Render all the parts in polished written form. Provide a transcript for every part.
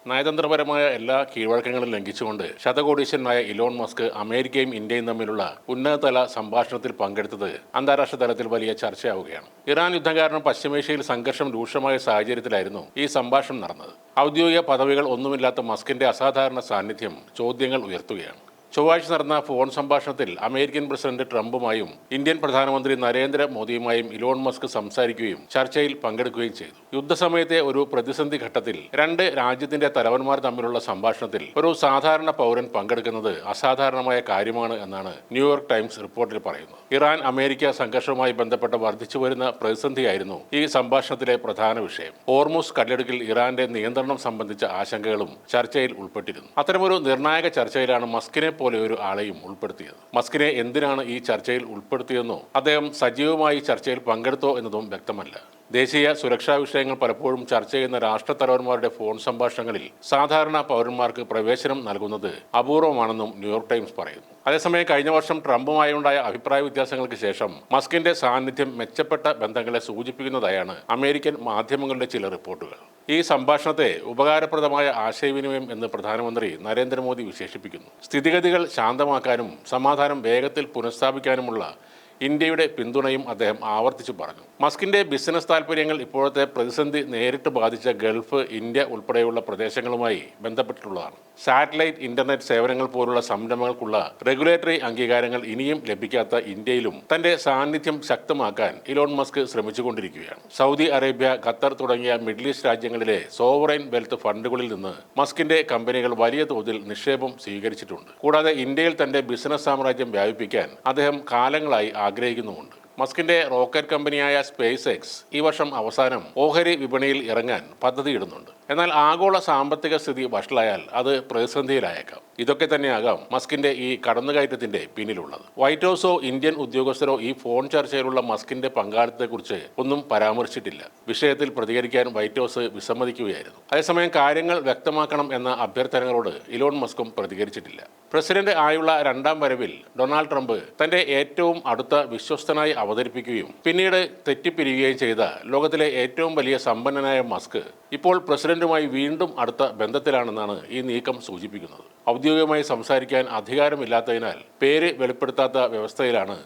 നയതന്ത്രപരമായ എല്ലാ കീഴ്വഴക്കങ്ങളും ലംഘിച്ചുകൊണ്ട് ശതകോടീശ്വരനായ Elon Musk അമേരിക്കയും ഇന്ത്യയും തമ്മിലുള്ള ഉന്നതതല സംഭാഷണത്തിൽ പങ്കെടുത്തത് അന്താരാഷ്ട്ര തലത്തിൽ വലിയ ചർച്ചയാവുകയാണ്. ഇറാൻ യുദ്ധം കാരണം പശ്ചിമേഷ്യയിൽ സംഘർഷം രൂക്ഷമായ സാഹചര്യത്തിലായിരുന്നു ഈ സംഭാഷണം നടന്നത്. ഔദ്യോഗിക പദവികൾ ഒന്നുമില്ലാത്ത മസ്കിന്റെ അസാധാരണ സാന്നിധ്യം ചോദ്യങ്ങൾ ഉയർത്തുകയാണ്. ചൊവ്വാഴ്ച നടന്ന ഫോൺ സംഭാഷണത്തിൽ അമേരിക്കൻ പ്രസിഡന്റ് ട്രംപുമായും ഇന്ത്യൻ പ്രധാനമന്ത്രി നരേന്ദ്രമോദിയുമായും ഇലോൺ മസ്ക് സംസാരിക്കുകയും ചർച്ചയിൽ പങ്കെടുക്കുകയും ചെയ്തു. യുദ്ധസമയത്തെ ഒരു പ്രതിസന്ധി ഘട്ടത്തിൽ രണ്ട് രാജ്യത്തിന്റെ തലവന്മാർ തമ്മിലുള്ള സംഭാഷണത്തിൽ ഒരു സാധാരണ പൗരൻ പങ്കെടുക്കുന്നത് അസാധാരണമായ കാര്യമാണ് എന്നാണ് ന്യൂയോർക്ക് ടൈംസ് റിപ്പോർട്ടിൽ പറയുന്നത്. ഇറാൻ അമേരിക്ക സംഘർഷവുമായി ബന്ധപ്പെട്ട വർദ്ധിച്ചുവരുന്ന പ്രതിസന്ധിയായിരുന്നു ഈ സംഭാഷണത്തിലെ പ്രധാന വിഷയം. ഹോർമുസ് കടലിടുക്കിൽ ഇറാന്റെ നിയന്ത്രണം സംബന്ധിച്ച ആശങ്കകളും ചർച്ചയിൽ ഉൾപ്പെട്ടിരുന്നു. അത്തരമൊരു നിർണായക ചർച്ചയിലാണ് മസ്കിനെ പോലെ ഒരു ആളെയും ഉൾപ്പെടുത്തിയത്. മസ്കിനെ എന്തിനാണ് ഈ ചർച്ചയിൽ ഉൾപ്പെടുത്തിയെന്നോ അദ്ദേഹം സജീവമായി ചർച്ചയിൽ പങ്കെടുത്തോ എന്നതും വ്യക്തമല്ല. ദേശീയ സുരക്ഷാ വിഷയങ്ങൾ പലപ്പോഴും ചർച്ച ചെയ്യുന്ന രാഷ്ട്രത്തലവന്മാരുടെ ഫോൺ സംഭാഷണങ്ങളിൽ സാധാരണ പൗരന്മാർക്ക് പ്രവേശനം നൽകുന്നത് അപൂർവമാണെന്നും ന്യൂയോർക്ക് ടൈംസ് പറയുന്നു. അതേസമയം കഴിഞ്ഞ വർഷം ട്രംപുമായുണ്ടായ അഭിപ്രായ വ്യത്യാസങ്ങൾക്ക് ശേഷം മസ്കിന്റെ സാന്നിധ്യം മെച്ചപ്പെട്ട ബന്ധങ്ങളെ സൂചിപ്പിക്കുന്നതായാണ് അമേരിക്കൻ മാധ്യമങ്ങളുടെ ചില റിപ്പോർട്ടുകൾ. ഈ സംഭാഷണത്തെ ഉപകാരപ്രദമായ ആശയവിനിമയം എന്ന് പ്രധാനമന്ത്രി നരേന്ദ്രമോദി വിശേഷിപ്പിക്കുന്നു. സ്ഥിതിഗതികൾ ശാന്തമാക്കാനും സമാധാനം വേഗത്തിൽ പുനഃസ്ഥാപിക്കാനുമുള്ള ഇന്ത്യയുടെ പിന്തുണയും അദ്ദേഹം ആവർത്തിച്ചു പറഞ്ഞു. മസ്കിന്റെ ബിസിനസ് താൽപ്പര്യങ്ങൾ ഇപ്പോഴത്തെ പ്രതിസന്ധി നേരിട്ട് ബാധിച്ച ഗൾഫ്, ഇന്ത്യ ഉൾപ്പെടെയുള്ള പ്രദേശങ്ങളുമായി ബന്ധപ്പെട്ടിട്ടുള്ളതാണ്. സാറ്റലൈറ്റ് ഇന്റർനെറ്റ് സേവനങ്ങൾ പോലുള്ള സംരംഭങ്ങൾക്കുള്ള റെഗുലേറ്ററി അംഗീകാരങ്ങൾ ഇനിയും ലഭിക്കാത്ത ഇന്ത്യയിലും തന്റെ സാന്നിധ്യം ശക്തമാക്കാൻ ഇലോൺ മസ്ക് ശ്രമിച്ചുകൊണ്ടിരിക്കുകയാണ്. സൗദി അറേബ്യ, ഖത്തർ തുടങ്ങിയ മിഡിൽ ഈസ്റ്റ് രാജ്യങ്ങളിലെ സോവറൈൻ വെൽത്ത് ഫണ്ടുകളിൽ നിന്ന് മസ്കിന്റെ കമ്പനികൾ വലിയ തോതിൽ നിക്ഷേപം സ്വീകരിച്ചിട്ടുണ്ട്. കൂടാതെ ഇന്ത്യയിൽ തന്റെ ബിസിനസ് സാമ്രാജ്യം വ്യാപിപ്പിക്കാൻ അദ്ദേഹം കാലങ്ങളായി ആഗ്രഹിക്കുന്നുമുണ്ട്. മസ്കിന്റെ റോക്കറ്റ് കമ്പനിയായ സ്പേസ് എക്സ് ഈ വർഷം അവസാനം ഓഹരി വിപണിയിൽ ഇറങ്ങാൻ പദ്ധതിയിടുന്നുണ്ട്. എന്നാൽ ആഗോള സാമ്പത്തിക സ്ഥിതി വഷളായാൽ അത് പ്രതിസന്ധിയിലായേക്കാം. ഇതൊക്കെ തന്നെയാകാം മസ്കിന്റെ ഈ കടന്നുകയറ്റത്തിന്റെ പിന്നിലുള്ളത്. വൈറ്റ് ഹൗസോ ഇന്ത്യൻ ഉദ്യോഗസ്ഥരോ ഈ ഫോൺ ചർച്ചയിലുള്ള മസ്കിന്റെ പങ്കാളിത്തത്തെക്കുറിച്ച് ഒന്നും പരാമർശിച്ചിട്ടില്ല. വിഷയത്തിൽ പ്രതികരിക്കാൻ വൈറ്റ് ഹൗസ് വിസമ്മതിക്കുകയായിരുന്നു. അതേസമയം കാര്യങ്ങൾ വ്യക്തമാക്കണം എന്ന അഭ്യർത്ഥനകളോട് ഇലോൺ മസ്കും പ്രതികരിച്ചിട്ടില്ല. പ്രസിഡന്റ് ആയുള്ള രണ്ടാം വരവിൽ ഡൊണാൾഡ് ട്രംപ് തന്റെ ഏറ്റവും അടുത്ത വിശ്വസ്തനായി അവതരിപ്പിക്കുകയും പിന്നീട് തെറ്റിപ്പിരിയുകയും ചെയ്ത ലോകത്തിലെ ഏറ്റവും വലിയ സമ്പന്നനായ മസ്ക് ഇപ്പോൾ പ്രസിഡന്റുമായി വീണ്ടും അടുത്ത ബന്ധത്തിലാണെന്നാണ് ഈ നീക്കം സൂചിപ്പിക്കുന്നത്. ഔദ്യോഗികമായി സംസാരിക്കാൻ അധികാരമില്ലാത്തതിനാൽ പേര് വെളിപ്പെടുത്താത്ത വ്യവസ്ഥയിലാണ്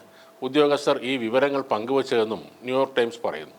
ഉദ്യോഗസ്ഥർ ഈ വിവരങ്ങൾ പങ്കുവച്ചതെന്നും ന്യൂയോർക്ക് ടൈംസ് പറയുന്നു.